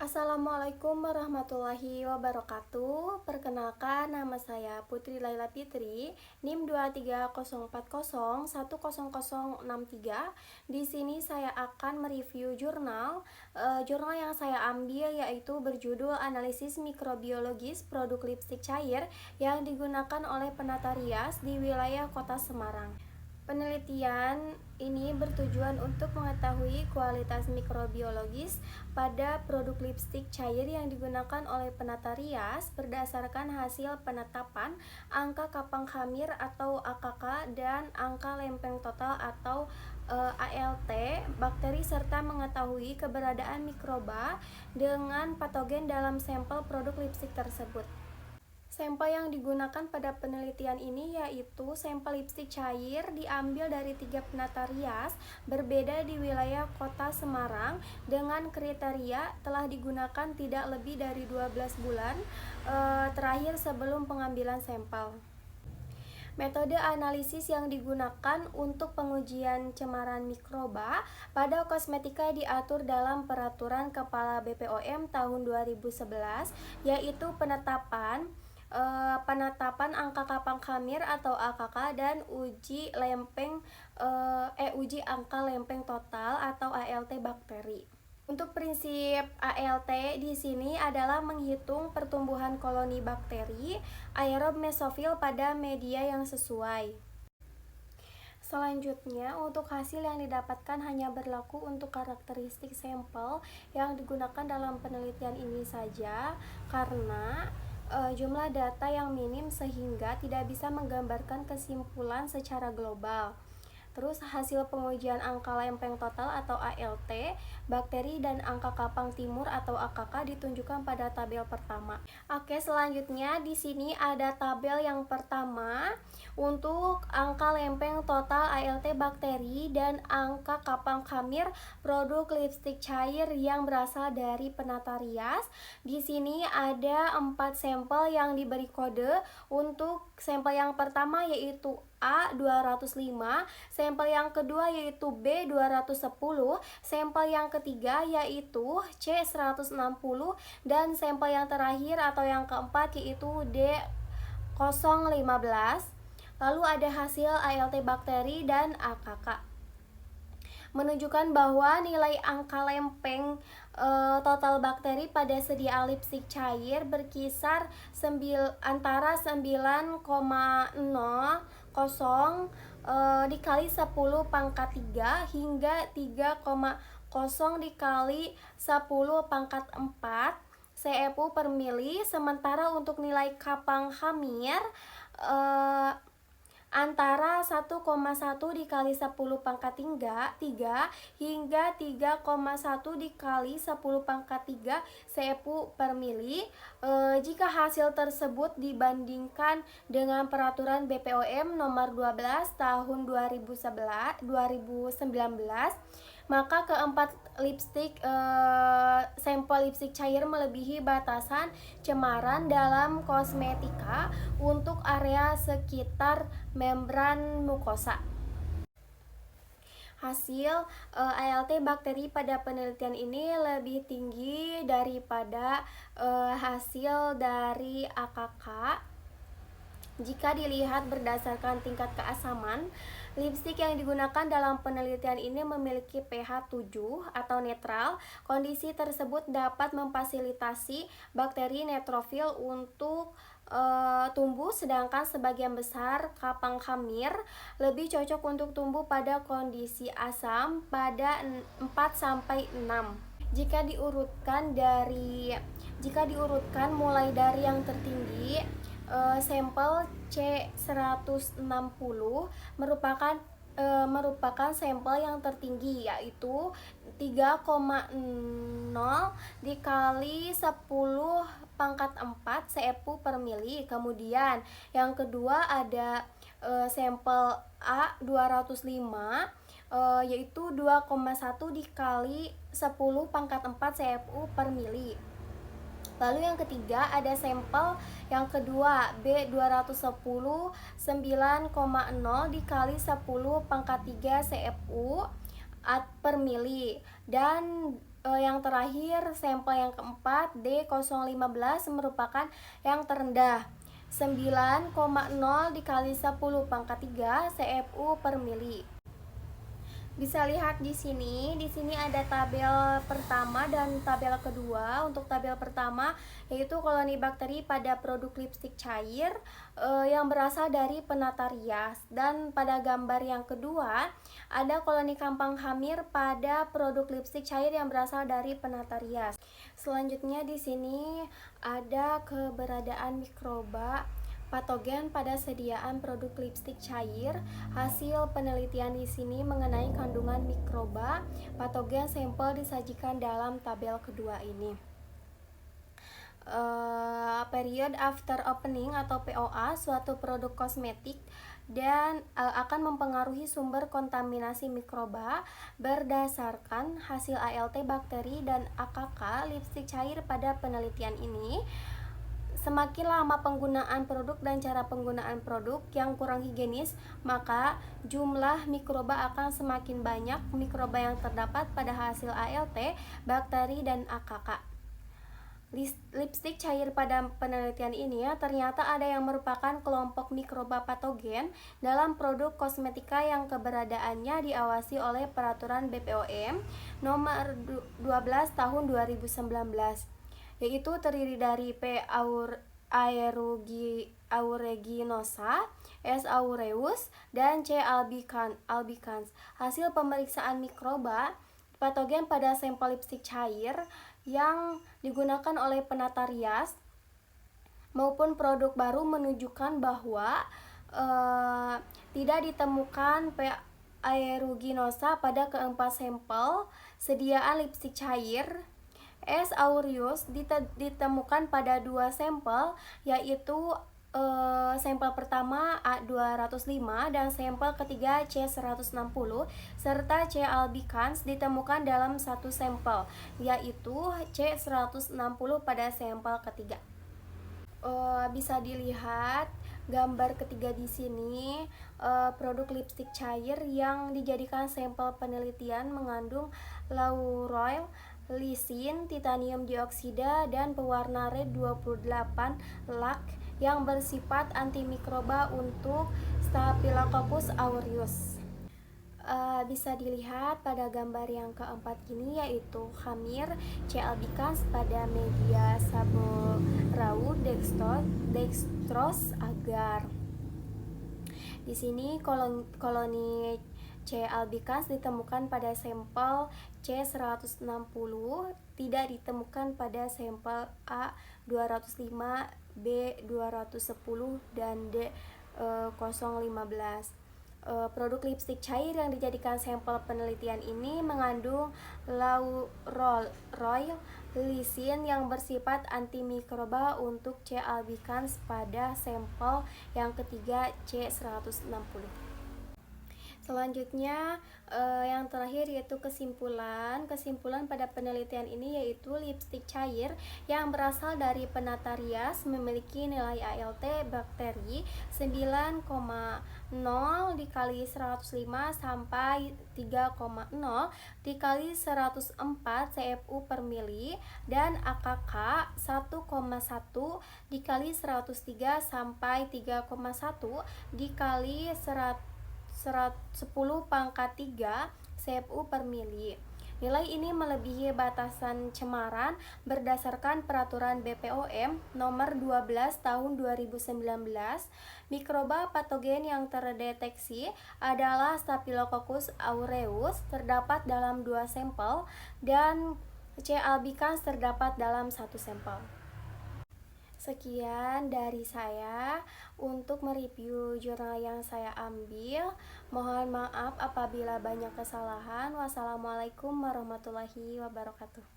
Assalamualaikum warahmatullahi wabarakatuh. Perkenalkan, nama saya Putri Laila Fitri, NIM 230401063. Di sini saya akan mereview jurnal. Jurnal yang saya ambil yaitu berjudul Analisis Mikrobiologis Produk Lipstik Cair yang digunakan oleh penata rias di wilayah Kota Semarang. Penelitian ini bertujuan untuk mengetahui kualitas mikrobiologis pada produk lipstik cair yang digunakan oleh penata rias berdasarkan hasil penetapan angka kapang khamir atau AKK dan angka lempeng total atau ALT bakteri serta mengetahui keberadaan mikroba dengan patogen dalam sampel produk lipstik tersebut. Sampel yang digunakan pada penelitian ini yaitu sampel lipstik cair diambil dari 3 penata rias berbeda di wilayah Kota Semarang dengan kriteria telah digunakan tidak lebih dari 12 bulan terakhir sebelum pengambilan sampel. Metode analisis yang digunakan untuk pengujian cemaran mikroba pada kosmetika diatur dalam Peraturan Kepala BPOM tahun 2011, yaitu penetapan angka kapang khamir atau AKK dan uji angka lempeng total atau ALT bakteri. Untuk prinsip ALT di sini adalah menghitung pertumbuhan koloni bakteri aerob mesofil pada media yang sesuai. Selanjutnya, untuk hasil yang didapatkan hanya berlaku untuk karakteristik sampel yang digunakan dalam penelitian ini saja karena jumlah data yang minim sehingga tidak bisa menggambarkan kesimpulan secara global. Terus hasil pengujian angka lempeng total atau ALT bakteri dan angka kapang timur atau AKK ditunjukkan pada tabel pertama. Oke, selanjutnya di sini ada tabel yang pertama untuk angka lempeng total ALT bakteri dan angka kapang khamir produk lipstik cair yang berasal dari penata rias. Di sini ada 4 sampel yang diberi kode. Untuk sampel yang pertama yaitu A205, sampel yang kedua yaitu B210, sampel yang ketiga yaitu C160, dan sampel yang terakhir atau yang keempat yaitu D015. Lalu ada hasil ALT bakteri dan AKK menunjukkan bahwa nilai angka lempeng total bakteri pada sedia lipstik cair berkisar antara 9,00 dikali 10 pangkat 3 hingga 3,0 dikali 10 pangkat 4 CFU per mili. Sementara untuk nilai kapang khamir antara 1,1 dikali 10 pangkat 3 hingga 3,1 dikali 10 pangkat 3 CFU per mili. Jika hasil tersebut dibandingkan dengan peraturan BPOM nomor 12 tahun 2019, maka keempat sampel lipstik cair melebihi batasan cemaran dalam kosmetika untuk area sekitar membran mukosa. Hasil ALT bakteri pada penelitian ini lebih tinggi daripada hasil dari AKK. Jika dilihat berdasarkan tingkat keasaman, lipstik yang digunakan dalam penelitian ini memiliki pH 7 atau netral. Kondisi tersebut dapat memfasilitasi bakteri neutrofil untuk tumbuh, sedangkan sebagian besar kapang khamir lebih cocok untuk tumbuh pada kondisi asam pada 4-6. Jika diurutkan mulai dari yang tertinggi, sampel C160 merupakan sampel yang tertinggi yaitu 3,0 dikali 10 pangkat 4 CFU per mili. Kemudian yang kedua ada sampel A205 yaitu 2,1 dikali 10 pangkat 4 CFU per mili. Lalu yang ketiga ada sampel yang kedua B210 9,0 dikali 10 pangkat 3 CFU per mili. Dan Yang terakhir, sampel yang keempat D015 merupakan yang terendah, 9,0 dikali 10 pangkat 3 CFU per mili. Bisa lihat di sini ada tabel pertama dan tabel kedua. Untuk tabel pertama yaitu koloni bakteri pada produk lipstik cair yang berasal dari penata rias, dan pada gambar yang kedua ada koloni kampang hamir pada produk lipstik cair yang berasal dari penata rias. Selanjutnya di sini ada keberadaan mikroba patogen pada sediaan produk lipstik cair. Hasil penelitian di sini mengenai kandungan mikroba patogen sampel disajikan dalam tabel kedua ini. Period after opening atau POA suatu produk kosmetik dan akan mempengaruhi sumber kontaminasi mikroba berdasarkan hasil ALT bakteri dan AKK lipstik cair. Pada penelitian ini, semakin lama penggunaan produk dan cara penggunaan produk yang kurang higienis, maka jumlah mikroba akan semakin banyak. Mikroba yang terdapat pada hasil ALT, bakteri, dan AKK lipstik cair pada penelitian ini ternyata ada yang merupakan kelompok mikroba patogen dalam produk kosmetika yang keberadaannya diawasi oleh Peraturan BPOM nomor 12 tahun 2019, yaitu terdiri dari P. aeruginosa, S. aureus, dan C. albicans. Hasil pemeriksaan mikroba patogen pada sampel lipstik cair yang digunakan oleh penata rias maupun produk baru menunjukkan bahwa tidak ditemukan P. aeruginosa pada keempat sampel sediaan lipstik cair. S. aureus ditemukan pada 2 sampel, yaitu sampel pertama A205 dan sampel ketiga C160, serta C. albicans ditemukan dalam 1 sampel, yaitu C160 pada sampel ketiga. Bisa dilihat gambar ketiga di sini. Produk lipstik cair yang dijadikan sampel penelitian mengandung lauryl, lisin, titanium dioksida, dan pewarna red 28 lac yang bersifat antimikroba untuk Staphylococcus aureus. Bisa dilihat pada gambar yang keempat ini, yaitu hamir C. albicans pada media saboraud dextrose agar. Di sini koloni C. albicans ditemukan pada sampel C160, tidak ditemukan pada sampel A205, B210, dan D015. Produk lipstik cair yang dijadikan sampel penelitian ini mengandung lauryl, lisin yang bersifat antimikroba untuk C. albicans pada sampel yang ketiga C160. Selanjutnya yang terakhir yaitu kesimpulan pada penelitian ini, yaitu lipstik cair yang berasal dari penata rias memiliki nilai ALT bakteri 9,0 dikali 105 sampai 3,0 dikali 104 CFU per mili, dan AKK 1,1 dikali 103 sampai 3,1 dikali 10 pangkat 3 CFU per mili. Nilai ini melebihi batasan cemaran berdasarkan Peraturan BPOM nomor 12 tahun 2019. Mikroba patogen yang terdeteksi adalah Staphylococcus aureus, terdapat dalam 2 sampel, dan C. albicans terdapat dalam 1 sampel. Sekian dari saya untuk mereview jurnal yang saya ambil. Mohon maaf apabila banyak kesalahan. Wassalamualaikum warahmatullahi wabarakatuh.